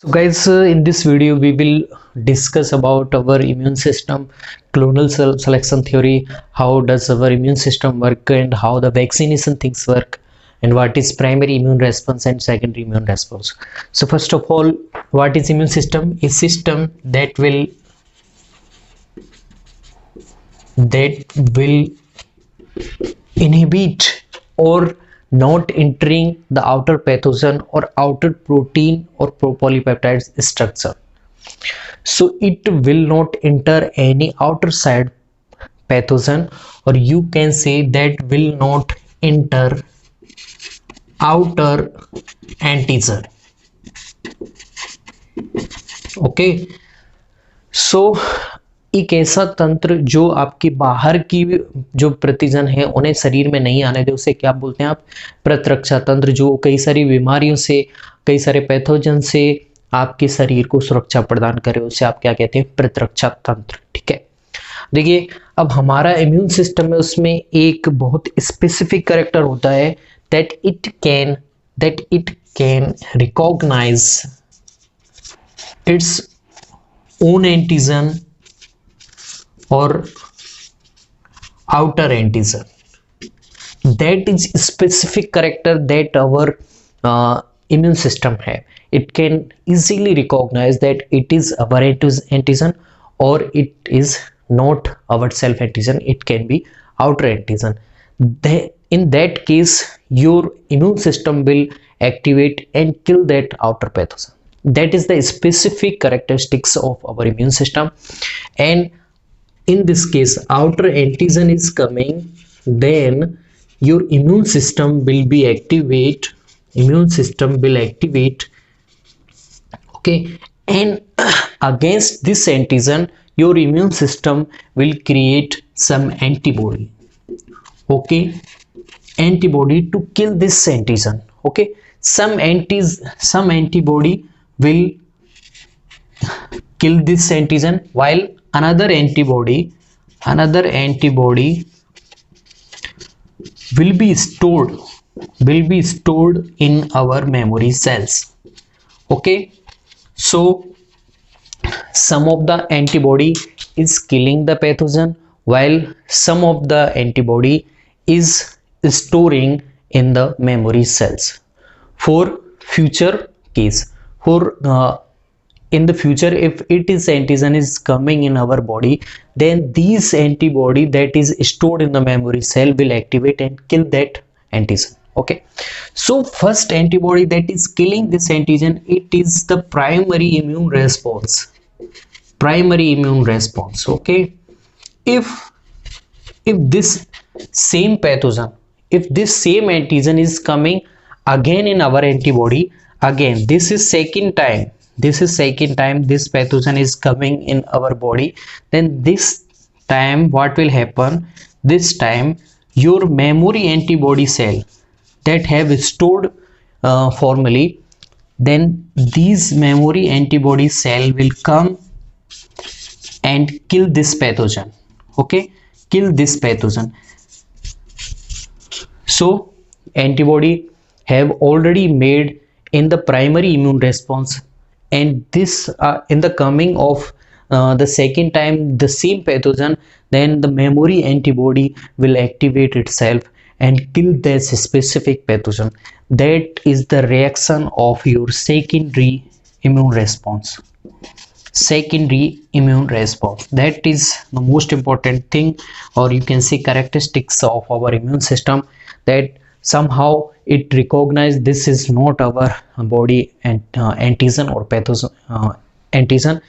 So guys, in this video we will discuss about our immune system, clonal cell selection theory, how does our immune system work and how the vaccination things work, and what is primary immune response and secondary immune response. So first of all, what is immune system? A system that will inhibit or not entering the outer pathogen or outer protein or polypeptide structure. So it will not enter any outer side pathogen, or you can say that will not enter outer antigen. Okay, so एक ऐसा तंत्र जो आपकी बाहर की जो प्रतिजन है उन्हें शरीर में नहीं आने दे, उसे क्या बोलते हैं आप? प्रतिरक्षा तंत्र, जो कई सारी बीमारियों से, कई सारे पैथोजन से आपके शरीर को सुरक्षा प्रदान करे, उसे आप क्या कहते हैं? प्रतिरक्षा तंत्र। ठीक है, देखिए अब हमारा इम्यून सिस्टम है, उसमें एक बहुत स्पेसिफिक कैरेक्टर होता है that it can recognise its own antigen or outer antigen. That is specific character that our immune system have. It can easily recognize that it is our antigen or it is not our self antigen. It can be outer antigen. In that case, your immune system will activate and kill that outer pathogen. That is the specific characteristics of our immune system, and in this case outer antigen is coming, then your immune system will be activate, okay, and against this antigen your immune system will create some antibody, okay, antibody to kill this antigen. Okay, some antibody will kill this antigen, while another antibody will be stored in our memory cells. Okay, so some of the antibody is killing the pathogen, while some of the antibody is storing in the memory cells for future case. For in the future, if it is antigen is coming in our body, then these antibody that is stored in the memory cell will activate and kill that antigen. Okay, so first antibody that is killing this antigen, it is the primary immune response. Okay, if this same pathogen, if this same antigen is coming again in our antibody, again this is second time this pathogen is coming in our body, then this time what will happen? This time your memory antibody cell that have stored formally, then these memory antibody cell will come and kill this pathogen. Okay, kill this pathogen. So antibody have already made in the primary immune response, and this in the coming of the second time the same pathogen, then the memory antibody will activate itself and kill this specific pathogen. That is the reaction of your secondary immune response. That is the most important thing, or you can say characteristics of our immune system, that somehow it recognizes this is not our body and antigen or pathogen antigen.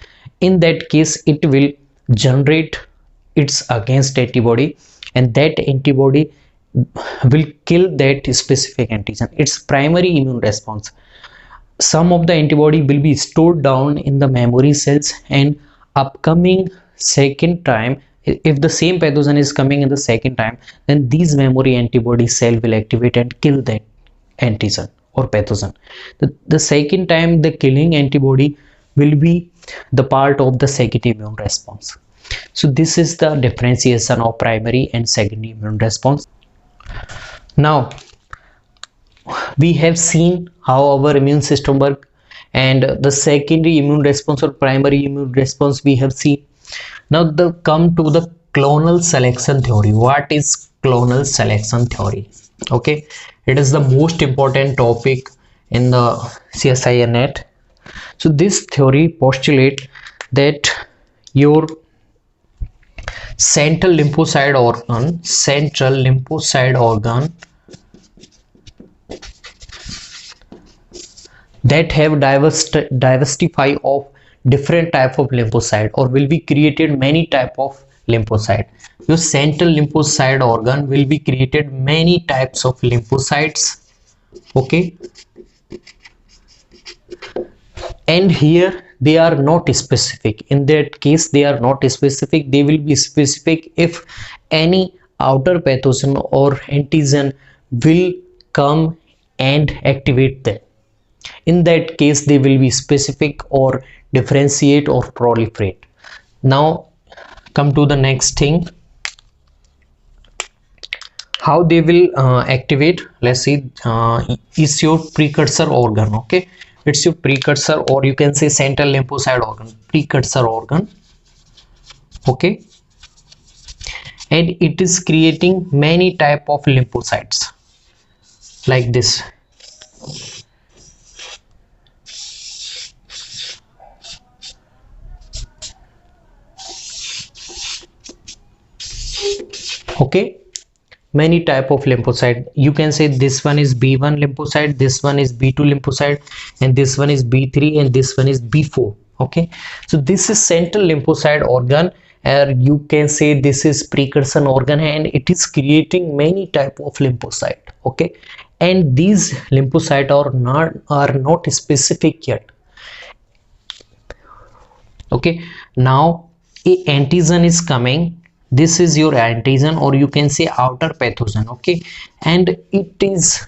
In that case it will generate its against antibody, and that antibody will kill that specific antigen. Its primary immune response. Some of the antibody will be stored down in the memory cells, and upcoming second time, if the same pathogen is coming in the second time, then these memory antibody cell will activate and kill that antigen or pathogen. The second time the killing antibody will be the part of the secondary immune response. So this is the differentiation of primary and secondary immune response. Now we have seen how our immune system works, and the secondary immune response or primary immune response we have seen. Now the come to the clonal selection theory. What is clonal selection theory? Okay, it is the most important topic in the CSIR net. So this theory postulates that your central lymphocyte organ that have diversify of different type of lymphocyte, or will be created many type of lymphocyte. Your central lymphocyte organ will be created many types of lymphocytes. Okay, and here they are not specific. In that case they are not specific. They will be specific if any outer pathogen or antigen will come and activate them. In that case they will be specific or differentiate or proliferate. Now come to the next thing, how they will activate. Let's see, is your precursor organ. Okay, it's your precursor, or you can say central lymphocyte organ, precursor organ. Okay, and it is creating many type of lymphocytes like this. Okay, many type of lymphocyte. You can say this one is B1 lymphocyte, this one is B2 lymphocyte, and this one is B3, and this one is B4. Okay, so this is central lymphocyte organ, or you can say this is precursor organ, and it is creating many type of lymphocyte. Okay, and these lymphocyte are not specific yet. Okay, now a antigen is coming. This is your antigen, or you can say outer pathogen. Okay, and it is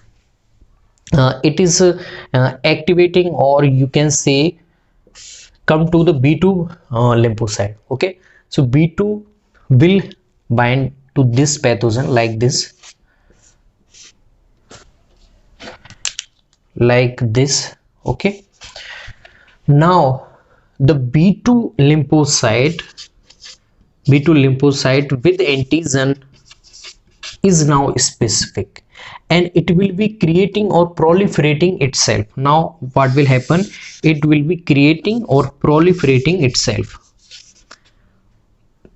activating, or you can say come to the B2 lymphocyte. Okay, so B2 will bind to this pathogen like this, like this. Okay, now the B2 lymphocyte with antigen is now specific, and it will be creating or proliferating itself. Now what will happen? It will be creating or proliferating itself.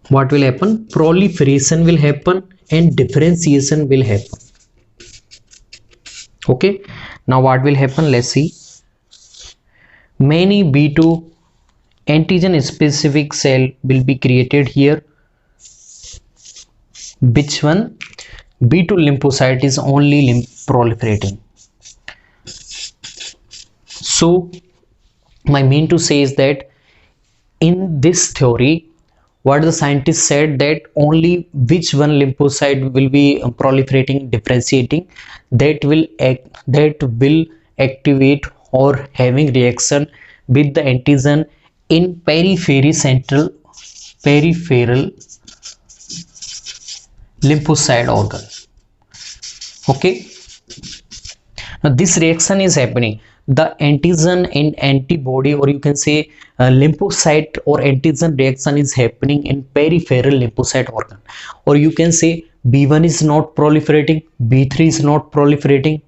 What will happen? Proliferation will happen and differentiation will happen. Okay, now what will happen? Let's see. Many B2 antigen specific cell will be created here. Which one? B2 lymphocyte is only proliferating. So my mean to say is that in this theory, what the scientists said, that only which one lymphocyte will be proliferating, differentiating, that will activate or having reaction with the antigen in peripheral lymphocyte organ. Okay, now this reaction is happening. The antigen and antibody, or you can say lymphocyte or antigen reaction is happening in peripheral lymphocyte organ, or you can say B1 is not proliferating, B3 is not proliferating,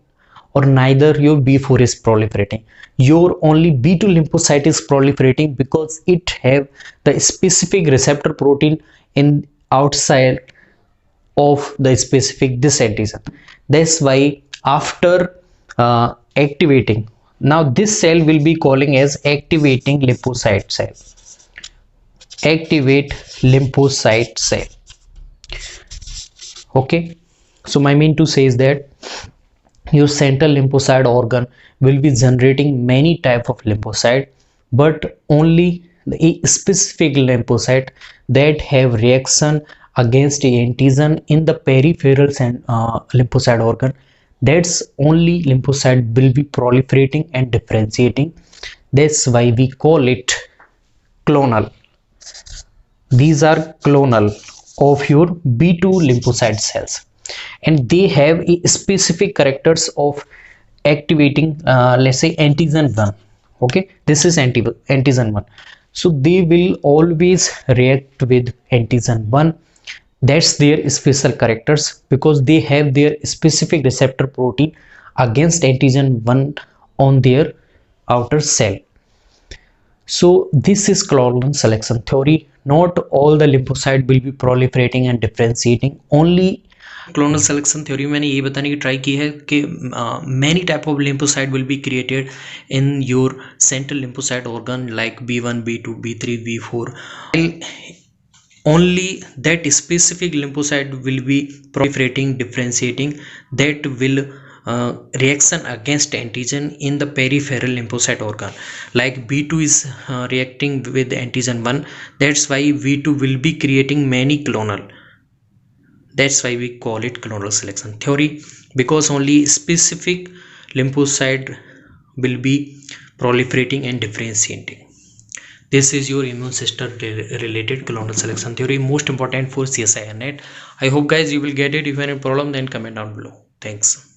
or neither your B4 is proliferating. Your only B2 lymphocyte is proliferating because it have the specific receptor protein in outside of the specific this antigen. That's why after activating, now this cell will be calling as activating lymphocyte cell. Activate lymphocyte cell. Okay, so my mean to say is that your central lymphocyte organ will be generating many type of lymphocyte, but only a specific lymphocyte that have reaction against the antigen in the peripheral lymphocyte organ. That's only lymphocyte will be proliferating and differentiating. That's why we call it clonal. These are clonal of your B2 lymphocyte cells, and they have a specific characters of activating let's say antigen 1. Okay, this is antigen 1. So they will always react with antigen 1. That's their special characters, because they have their specific receptor protein against antigen 1 on their outer cell. So this is clonal selection theory. Not all the lymphocyte will be proliferating and differentiating. Only clonal selection theory मैंने ये बताने की try की है कि many type of lymphocyte will be created in your central lymphocyte organ like B1, B2, B3, B4. Only that specific lymphocyte will be proliferating, differentiating, that will reaction against antigen in the peripheral lymphocyte organ. Like B2 is reacting with antigen 1, that's why V2 will be creating many clonal. That's why we call it clonal selection theory, because only specific lymphocyte will be proliferating and differentiating. This is your immune system related clonal selection theory, most important for CSIR net. I hope guys you will get it. If you have any problem, then comment down below. Thanks.